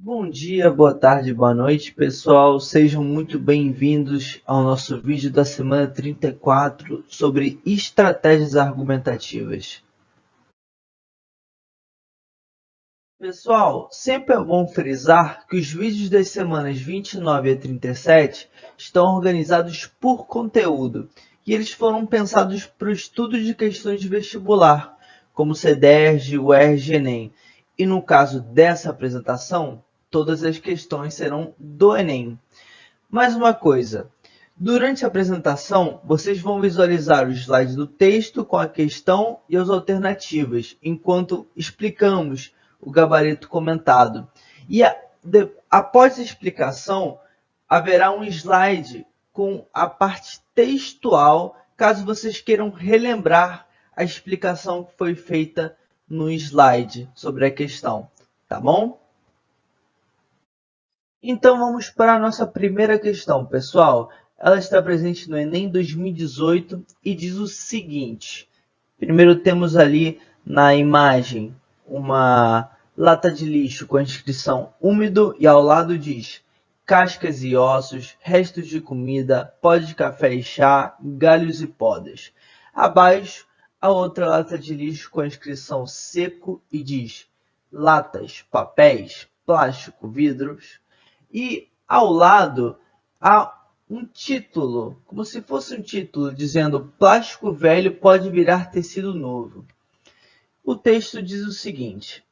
Bom dia, boa tarde, boa noite, pessoal. Sejam muito bem-vindos ao nosso vídeo da semana 34 sobre estratégias argumentativas. Pessoal, sempre é bom frisar que os vídeos das semanas 29 a 37 estão organizados por conteúdo e eles foram pensados para o estudo de questões de vestibular, como CDERJ, UERJ e Enem. E no caso dessa apresentação, todas as questões serão do Enem. Mais uma coisa, durante a apresentação, vocês vão visualizar os slides do texto com a questão e as alternativas, enquanto explicamos o gabarito comentado. E após a explicação, haverá um slide com a parte textual, caso vocês queiram relembrar a explicação que foi feita no slide sobre a questão, tá bom? Então vamos para a nossa primeira questão, pessoal. Ela está presente no Enem 2018 e diz o seguinte. Primeiro temos ali na imagem uma lata de lixo com a inscrição úmido e ao lado diz cascas e ossos, restos de comida, pó de café e chá, galhos e podas. Abaixo, a outra lata de lixo com a inscrição seco e diz latas, papéis, plástico, vidros. E ao lado há um título, como se fosse um título, dizendo plástico velho pode virar tecido novo. O texto diz o seguinte: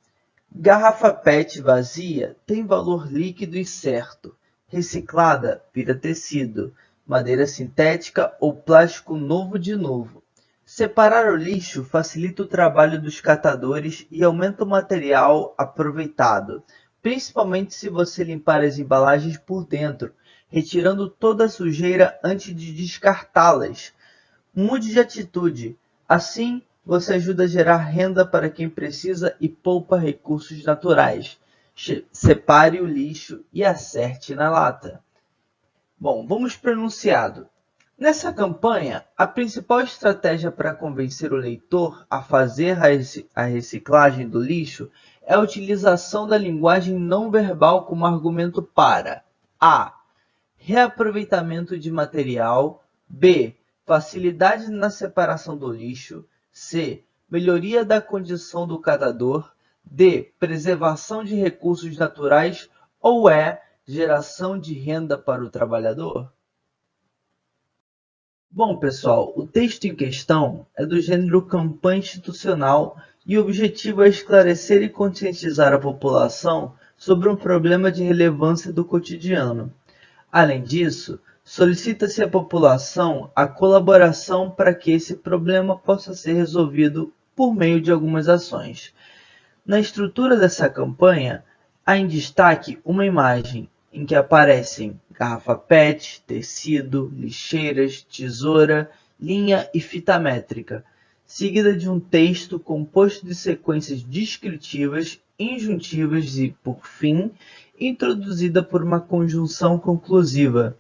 garrafa PET vazia tem valor líquido e certo. Reciclada vira tecido, madeira sintética ou plástico novo de novo. Separar o lixo facilita o trabalho dos catadores e aumenta o material aproveitado, principalmente se você limpar as embalagens por dentro, retirando toda a sujeira antes de descartá-las. Mude de atitude. Assim, você ajuda a gerar renda para quem precisa e poupa recursos naturais. Separe o lixo e acerte na lata. Bom, vamos para o enunciado. Nessa campanha, a principal estratégia para convencer o leitor a fazer a reciclagem do lixo é a utilização da linguagem não verbal como argumento para a. Reaproveitamento de material, b. Facilidade na separação do lixo, c. Melhoria da condição do catador, d. Preservação de recursos naturais ou e. Geração de renda para o trabalhador? Bom, pessoal, o texto em questão é do gênero campanha institucional e o objetivo é esclarecer e conscientizar a população sobre um problema de relevância do cotidiano. Além disso, solicita-se à população a colaboração para que esse problema possa ser resolvido por meio de algumas ações. Na estrutura dessa campanha, há em destaque uma imagem em que aparecem garrafa PET, tecido, lixeiras, tesoura, linha e fita métrica, seguida de um texto composto de sequências descritivas, injuntivas e, por fim, introduzida por uma conjunção conclusiva.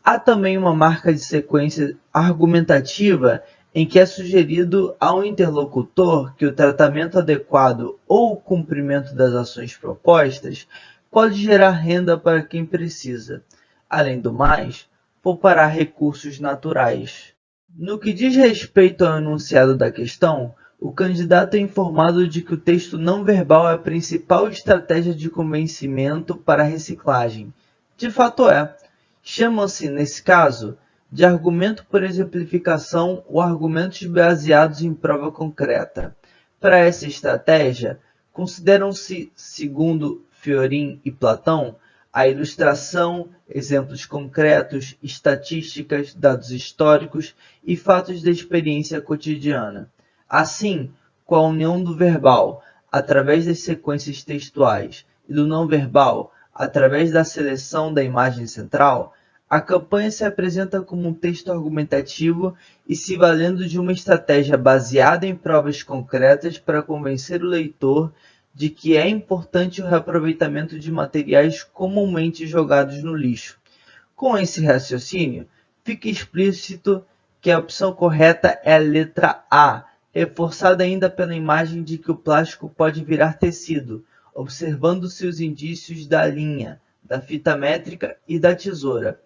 Há também uma marca de sequência argumentativa em que é sugerido ao interlocutor que o tratamento adequado ou o cumprimento das ações propostas pode gerar renda para quem precisa. Além do mais, poupará recursos naturais. No que diz respeito ao enunciado da questão, o candidato é informado de que o texto não verbal é a principal estratégia de convencimento para a reciclagem. De fato é. Chamam-se, nesse caso, de argumento por exemplificação ou argumentos baseados em prova concreta. Para essa estratégia, consideram-se, segundo Fiorin e Platão, a ilustração, exemplos concretos, estatísticas, dados históricos e fatos da experiência cotidiana. Assim, com a união do verbal, através das sequências textuais, e do não verbal, através da seleção da imagem central, a campanha se apresenta como um texto argumentativo e se valendo de uma estratégia baseada em provas concretas para convencer o leitor de que é importante o reaproveitamento de materiais comumente jogados no lixo. Com esse raciocínio, fica explícito que a opção correta é a letra A, reforçada ainda pela imagem de que o plástico pode virar tecido, observando-se os indícios da linha, da fita métrica e da tesoura.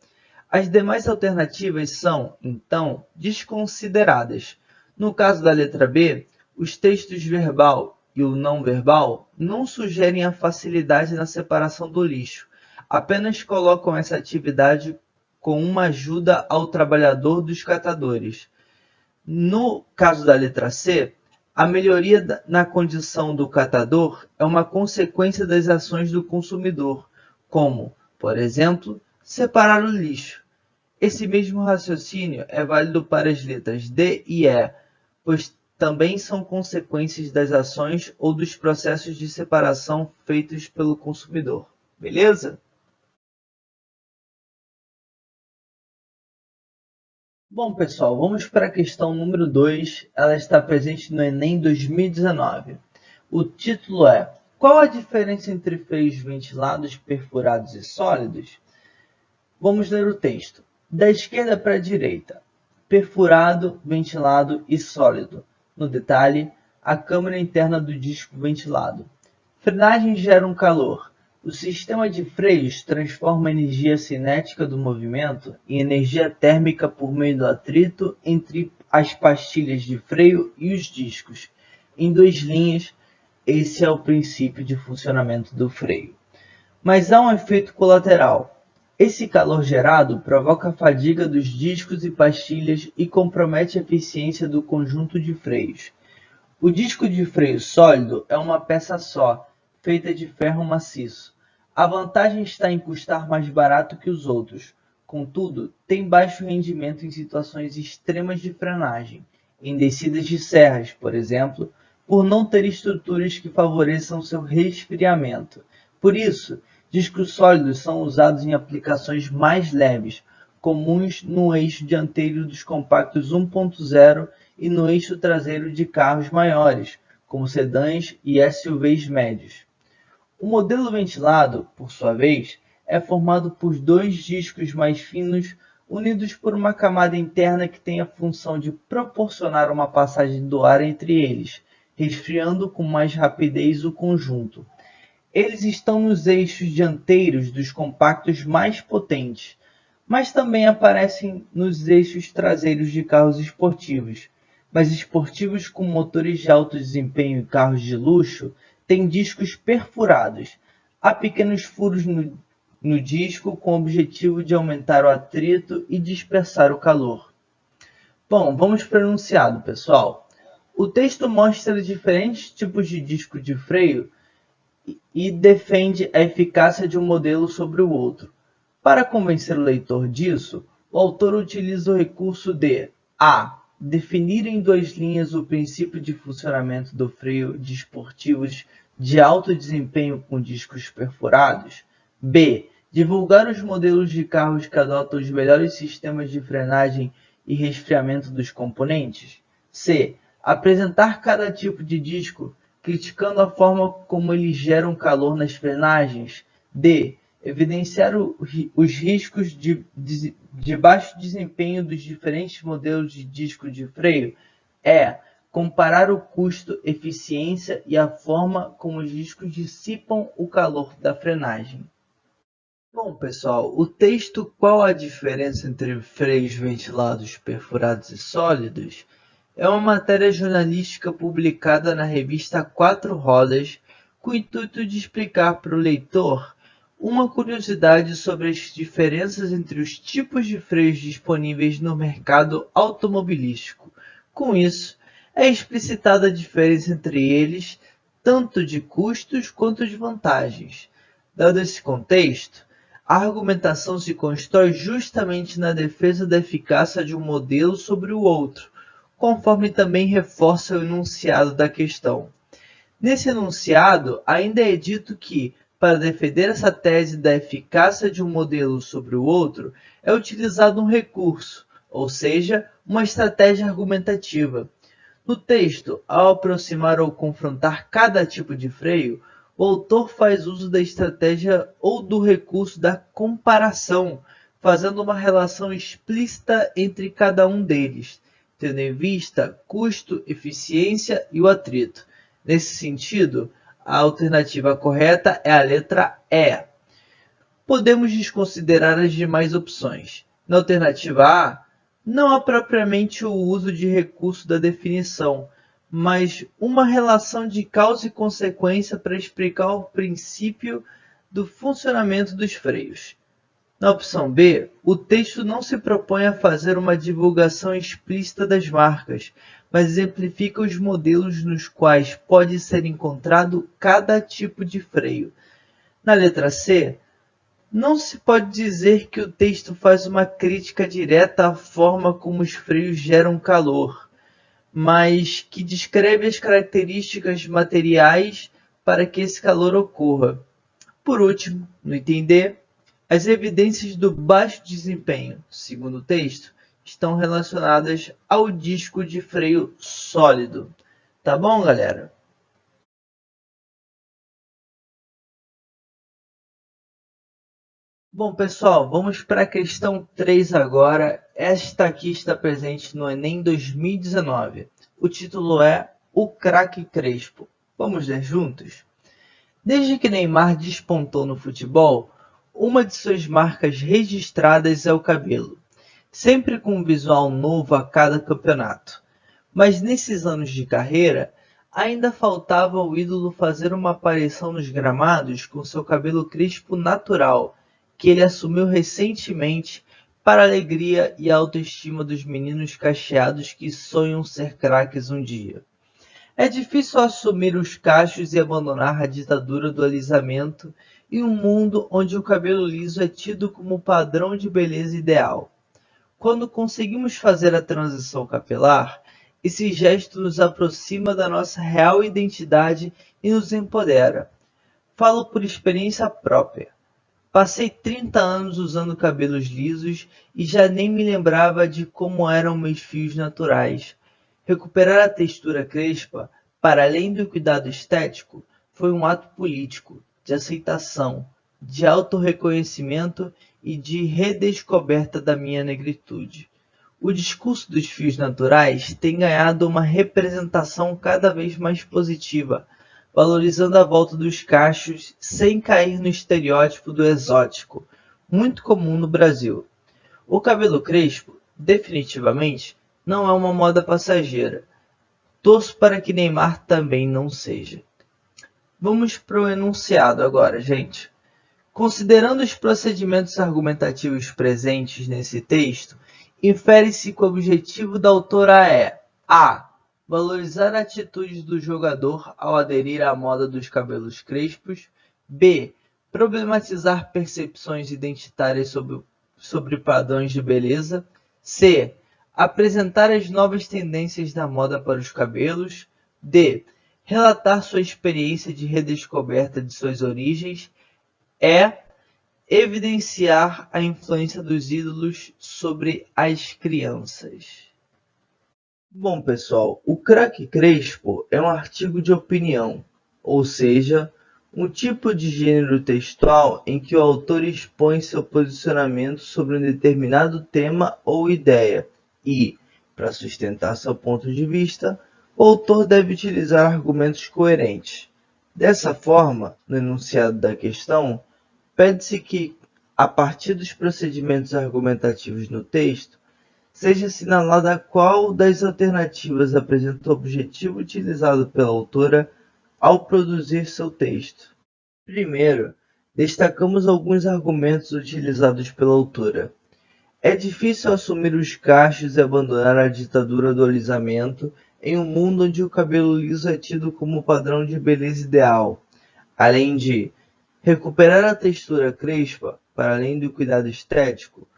As demais alternativas são, então, desconsideradas. No caso da letra B, os textos verbal e o não verbal não sugerem a facilidade na separação do lixo, apenas colocam essa atividade com uma ajuda ao trabalhador dos catadores. No caso da letra C, a melhoria na condição do catador é uma consequência das ações do consumidor, como, por exemplo, separar o lixo. Esse mesmo raciocínio é válido para as letras D e E, pois também são consequências das ações ou dos processos de separação feitos pelo consumidor. Beleza? Bom, pessoal, vamos para a questão número 2. Ela está presente no Enem 2019. O título é: qual a diferença entre freios ventilados, perfurados e sólidos? Vamos ler o texto. Da esquerda para a direita: perfurado, ventilado e sólido. No detalhe, a câmara interna do disco ventilado. Frenagem gera um calor. O sistema de freios transforma a energia cinética do movimento em energia térmica por meio do atrito entre as pastilhas de freio e os discos. Em duas linhas, esse é o princípio de funcionamento do freio. Mas há um efeito colateral. Esse calor gerado provoca a fadiga dos discos e pastilhas e compromete a eficiência do conjunto de freios. O disco de freio sólido é uma peça só, feita de ferro maciço. A vantagem está em custar mais barato que os outros. Contudo, tem baixo rendimento em situações extremas de frenagem, em descidas de serras, por exemplo, por não ter estruturas que favoreçam seu resfriamento. Por isso, discos sólidos são usados em aplicações mais leves, comuns no eixo dianteiro dos compactos 1.0 e no eixo traseiro de carros maiores, como sedãs e SUVs médios. O modelo ventilado, por sua vez, é formado por dois discos mais finos unidos por uma camada interna que tem a função de proporcionar uma passagem do ar entre eles, resfriando com mais rapidez o conjunto. Eles estão nos eixos dianteiros dos compactos mais potentes, mas também aparecem nos eixos traseiros de carros esportivos. Mas esportivos com motores de alto desempenho e carros de luxo têm discos perfurados. Há pequenos furos no disco com o objetivo de aumentar o atrito e dispersar o calor. Bom, vamos para o enunciado, pessoal. O texto mostra diferentes tipos de disco de freio e defende a eficácia de um modelo sobre o outro. Para convencer o leitor disso, o autor utiliza o recurso de a. Definir em duas linhas o princípio de funcionamento do freio de esportivos de alto desempenho com discos perfurados. B. Divulgar os modelos de carros que adotam os melhores sistemas de frenagem e resfriamento dos componentes. C. Apresentar cada tipo de disco, criticando a forma como eles geram calor nas frenagens. D. Evidenciar os riscos de baixo desempenho dos diferentes modelos de disco de freio. E. Comparar o custo, eficiência e a forma como os discos dissipam o calor da frenagem. Bom, pessoal, o texto "Qual a diferença entre freios ventilados, perfurados e sólidos?" é uma matéria jornalística publicada na revista Quatro Rodas, com o intuito de explicar para o leitor uma curiosidade sobre as diferenças entre os tipos de freios disponíveis no mercado automobilístico. Com isso, é explicitada a diferença entre eles, tanto de custos quanto de vantagens. Dado esse contexto, a argumentação se constrói justamente na defesa da eficácia de um modelo sobre o outro, conforme também reforça o enunciado da questão. Nesse enunciado, ainda é dito que, para defender essa tese da eficácia de um modelo sobre o outro, é utilizado um recurso, ou seja, uma estratégia argumentativa. No texto, ao aproximar ou confrontar cada tipo de freio, o autor faz uso da estratégia ou do recurso da comparação, fazendo uma relação explícita entre cada um deles, tendo em vista custo, eficiência e o atrito. Nesse sentido, A alternativa correta é a letra E. Podemos desconsiderar as demais opções. Na alternativa A, não há propriamente o uso de recurso da definição, mas uma relação de causa e consequência para explicar o princípio do funcionamento dos freios. Na opção B, o texto não se propõe a fazer uma divulgação explícita das marcas, mas exemplifica os modelos nos quais pode ser encontrado cada tipo de freio. Na letra C, não se pode dizer que o texto faz uma crítica direta à forma como os freios geram calor, mas que descreve as características materiais para que esse calor ocorra. Por último, no item D, as evidências do baixo desempenho, segundo o texto, estão relacionadas ao disco de freio sólido. Tá bom, galera? Bom, pessoal, vamos para a questão 3 agora. Esta aqui está presente no Enem 2019. O título é O Craque Crespo. Vamos ler juntos? Desde que Neymar despontou no futebol, uma de suas marcas registradas é o cabelo, sempre com um visual novo a cada campeonato. Mas nesses anos de carreira, ainda faltava ao ídolo fazer uma aparição nos gramados com seu cabelo crespo natural, que ele assumiu recentemente para a alegria e a autoestima dos meninos cacheados que sonham ser craques um dia. É difícil assumir os cachos e abandonar a ditadura do alisamento em um mundo onde o cabelo liso é tido como padrão de beleza ideal. Quando conseguimos fazer a transição capilar, esse gesto nos aproxima da nossa real identidade e nos empodera. Falo por experiência própria. Passei 30 anos usando cabelos lisos e já nem me lembrava de como eram meus fios naturais. Recuperar a textura crespa, para além do cuidado estético, foi um ato político, de aceitação, de autorreconhecimento e de redescoberta da minha negritude. O discurso dos fios naturais tem ganhado uma representação cada vez mais positiva, valorizando a volta dos cachos sem cair no estereótipo do exótico, muito comum no Brasil. O cabelo crespo, definitivamente, não é uma moda passageira. Torço para que Neymar também não seja. Vamos para o enunciado agora, gente. Considerando os procedimentos argumentativos presentes nesse texto, infere-se que o objetivo da autora é a. Valorizar atitudes do jogador ao aderir à moda dos cabelos crespos. B. Problematizar percepções identitárias sobre padrões de beleza. C. Apresentar as novas tendências da moda para os cabelos. D. Relatar sua experiência de redescoberta de suas origens. E. Evidenciar a influência dos ídolos sobre as crianças. Bom, pessoal, o craque crespo é um artigo de opinião, ou seja, um tipo de gênero textual em que o autor expõe seu posicionamento sobre um determinado tema ou ideia e, para sustentar seu ponto de vista, o autor deve utilizar argumentos coerentes. Dessa forma, no enunciado da questão, pede-se que, a partir dos procedimentos argumentativos no texto, seja assinalada qual das alternativas apresenta o objetivo utilizado pela autora ao produzir seu texto. Primeiro, destacamos alguns argumentos utilizados pela autora. É difícil assumir os cachos e abandonar a ditadura do alisamento em um mundo onde o cabelo liso é tido como padrão de beleza ideal. Além de recuperar a textura crespa, para além do cuidado estético,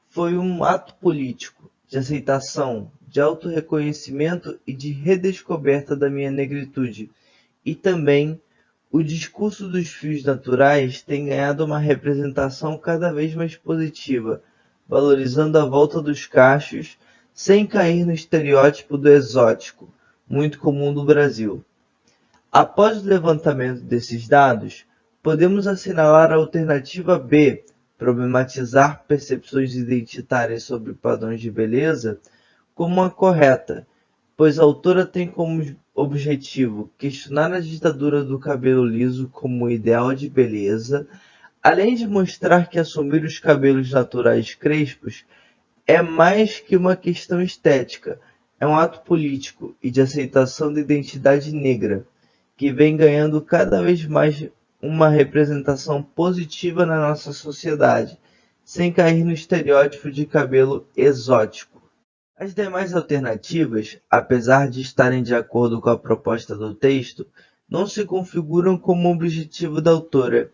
foi um ato político, de aceitação, de autorreconhecimento e de redescoberta da minha negritude. E também, o discurso dos fios naturais tem ganhado uma representação cada vez mais positiva, valorizando a volta dos cachos, sem cair no estereótipo do exótico, muito comum no Brasil. Após o levantamento desses dados, podemos assinalar a alternativa B, problematizar percepções identitárias sobre padrões de beleza, como a correta, pois a autora tem como objetivo questionar a ditadura do cabelo liso como ideal de beleza, além de mostrar que assumir os cabelos naturais crespos é mais que uma questão estética, é um ato político e de aceitação da identidade negra, que vem ganhando cada vez mais uma representação positiva na nossa sociedade, sem cair no estereótipo de cabelo exótico. As demais alternativas, apesar de estarem de acordo com a proposta do texto, não se configuram como objetivo da autora.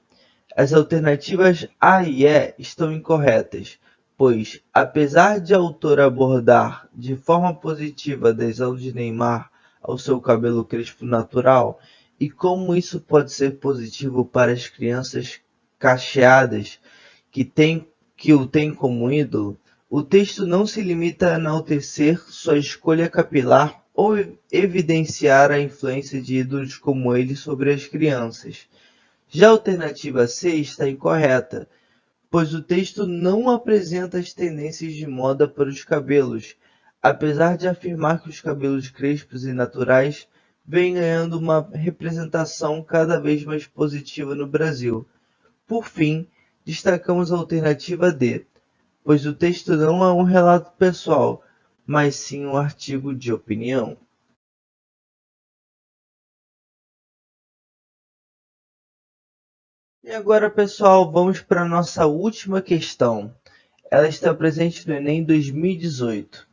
As alternativas A e E estão incorretas, pois, apesar de a autora abordar de forma positiva a adesão de Neymar ao seu cabelo crespo natural e como isso pode ser positivo para as crianças cacheadas que o têm como ídolo, o texto não se limita a enaltecer sua escolha capilar ou evidenciar a influência de ídolos como ele sobre as crianças. Já a alternativa C está incorreta, pois o texto não apresenta as tendências de moda para os cabelos, apesar de afirmar que os cabelos crespos e naturais vêm ganhando uma representação cada vez mais positiva no Brasil. Por fim, destacamos a alternativa D, pois o texto não é um relato pessoal, mas sim um artigo de opinião. E agora, pessoal, vamos para a nossa última questão. Ela está presente no Enem 2018.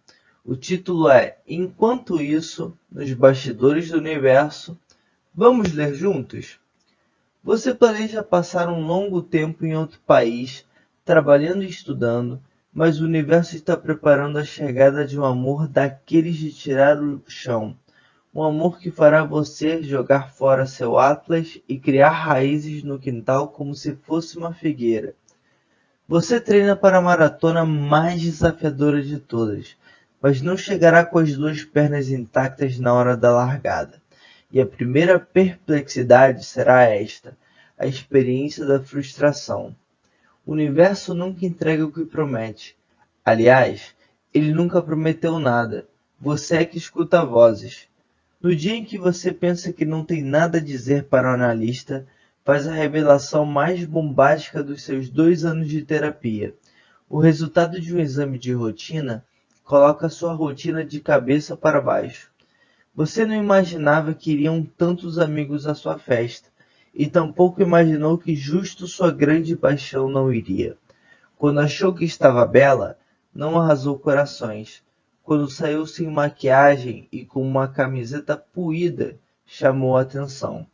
O título é Enquanto Isso, nos Bastidores do Universo. Vamos ler juntos? Você planeja passar um longo tempo em outro país, trabalhando e estudando, mas o universo está preparando a chegada de um amor daqueles de tirar o chão. Um amor que fará você jogar fora seu atlas e criar raízes no quintal como se fosse uma figueira. Você treina para a maratona mais desafiadora de todas, mas não chegará com as duas pernas intactas na hora da largada. E a primeira perplexidade será esta: a experiência da frustração. O universo nunca entrega o que promete. Aliás, ele nunca prometeu nada. Você é que escuta vozes. No dia em que você pensa que não tem nada a dizer para o analista, faz a revelação mais bombástica dos seus 2 anos de terapia. O resultado de um exame de rotina coloca sua rotina de cabeça para baixo. Você não imaginava que iriam tantos amigos à sua festa, e tampouco imaginou que justo sua grande paixão não iria. Quando achou que estava bela, não arrasou corações. Quando saiu sem maquiagem e com uma camiseta puída, chamou a atenção.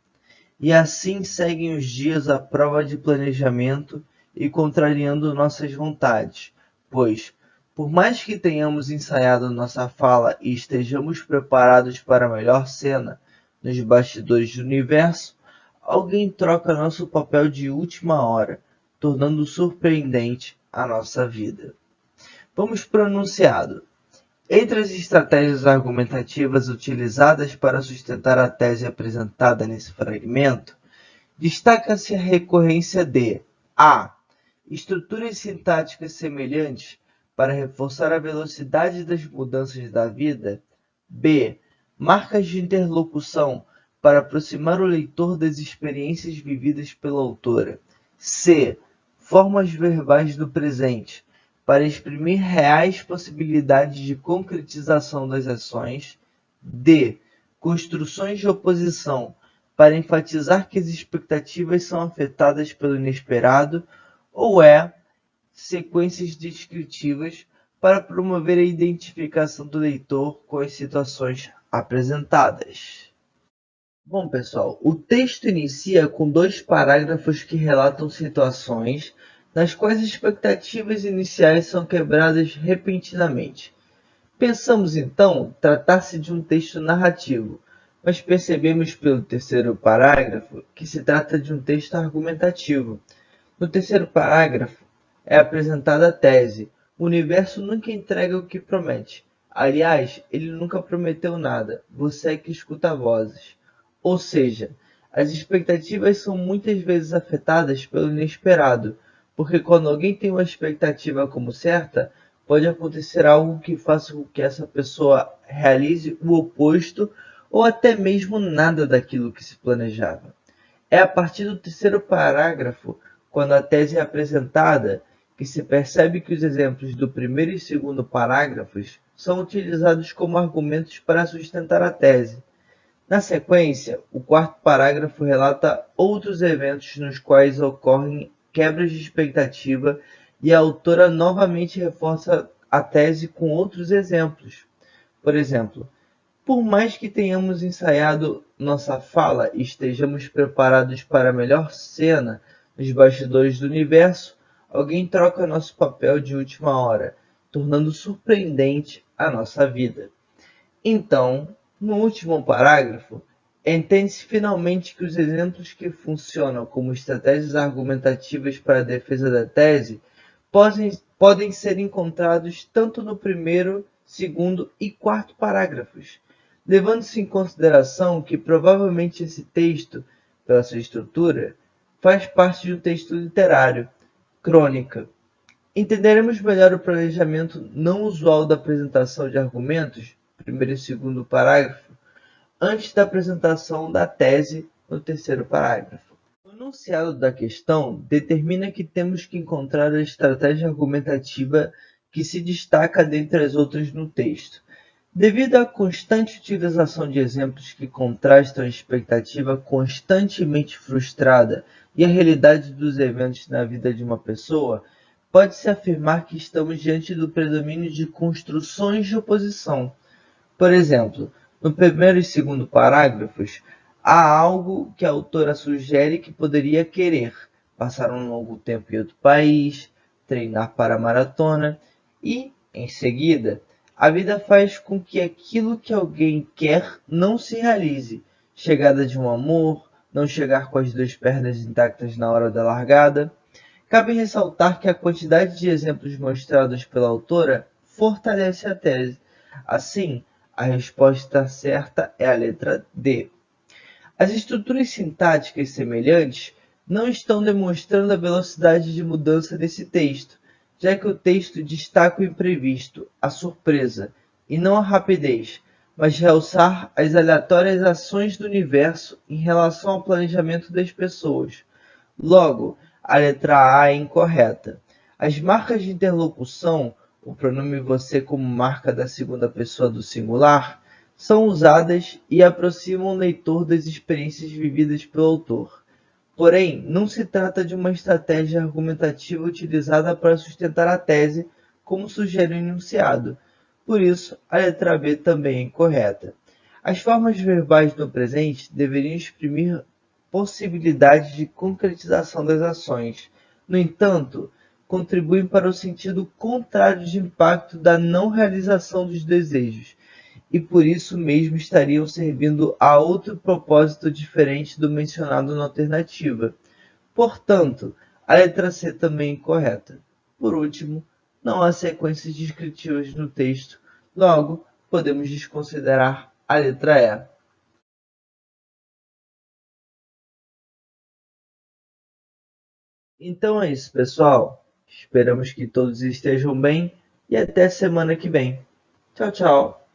E assim seguem os dias à prova de planejamento e contrariando nossas vontades, pois, por mais que tenhamos ensaiado nossa fala e estejamos preparados para a melhor cena nos bastidores do universo, alguém troca nosso papel de última hora, tornando surpreendente a nossa vida. Vamos para o enunciado. Entre as estratégias argumentativas utilizadas para sustentar a tese apresentada nesse fragmento, destaca-se a recorrência de a. Estruturas sintáticas semelhantes para reforçar a velocidade das mudanças da vida, b. Marcas de interlocução para aproximar o leitor das experiências vividas pela autora, c. Formas verbais do presente, para exprimir reais possibilidades de concretização das ações, d. Construções de oposição, para enfatizar que as expectativas são afetadas pelo inesperado, ou e. Sequências descritivas, para promover a identificação do leitor com as situações apresentadas. Bom, pessoal, o texto inicia com 2 parágrafos que relatam situações nas quais as expectativas iniciais são quebradas repentinamente. Pensamos então tratar-se de um texto narrativo, mas percebemos pelo 3º parágrafo que se trata de um texto argumentativo. No 3º parágrafo é apresentada a tese: o universo nunca entrega o que promete. Aliás, ele nunca prometeu nada, você é que escuta vozes. Ou seja, as expectativas são muitas vezes afetadas pelo inesperado, porque quando alguém tem uma expectativa como certa, pode acontecer algo que faça com que essa pessoa realize o oposto ou até mesmo nada daquilo que se planejava. É a partir do terceiro parágrafo, quando a tese é apresentada, que se percebe que os exemplos do primeiro e segundo parágrafos são utilizados como argumentos para sustentar a tese. Na sequência, o quarto parágrafo relata outros eventos nos quais ocorrem quebras de expectativa e a autora novamente reforça a tese com outros exemplos. Por exemplo, por mais que tenhamos ensaiado nossa fala e estejamos preparados para a melhor cena nos bastidores do universo, alguém troca nosso papel de última hora, tornando surpreendente a nossa vida. Então, no último parágrafo, entende-se finalmente que os exemplos que funcionam como estratégias argumentativas para a defesa da tese podem ser encontrados tanto no primeiro, segundo e quarto parágrafos, levando-se em consideração que provavelmente esse texto, pela sua estrutura, faz parte de um texto literário, crônica. Entenderemos melhor o planejamento não usual da apresentação de argumentos, primeiro e segundo parágrafo, antes da apresentação da tese no terceiro parágrafo. O enunciado da questão determina que temos que encontrar a estratégia argumentativa que se destaca dentre as outras no texto. Devido à constante utilização de exemplos que contrastam a expectativa constantemente frustrada e a realidade dos eventos na vida de uma pessoa, pode-se afirmar que estamos diante do predomínio de construções de oposição. Por exemplo, no primeiro e segundo parágrafos, há algo que a autora sugere que poderia querer: passar um longo tempo em outro país, treinar para a maratona e, em seguida, a vida faz com que aquilo que alguém quer não se realize. Chegada de um amor, não chegar com as duas pernas intactas na hora da largada. Cabe ressaltar que a quantidade de exemplos mostrados pela autora fortalece a tese. Assim, a resposta certa é a letra D. As estruturas sintáticas semelhantes não estão demonstrando a velocidade de mudança desse texto, já que o texto destaca o imprevisto, a surpresa, e não a rapidez, mas realçar as aleatórias ações do universo em relação ao planejamento das pessoas. Logo, a letra A é incorreta. As marcas de interlocução, o pronome você como marca da segunda pessoa do singular, são usadas e aproximam o leitor das experiências vividas pelo autor. Porém, não se trata de uma estratégia argumentativa utilizada para sustentar a tese, como sugere o enunciado. Por isso, a letra B também é incorreta. As formas verbais no presente deveriam exprimir possibilidades de concretização das ações. No entanto, contribuem para o sentido contrário de impacto da não realização dos desejos, e por isso mesmo estariam servindo a outro propósito diferente do mencionado na alternativa. Portanto, a letra C também é incorreta. Por último, não há sequências descritivas no texto, logo, podemos desconsiderar a letra E. Então é isso, pessoal. Esperamos que todos estejam bem e até semana que vem. Tchau, tchau.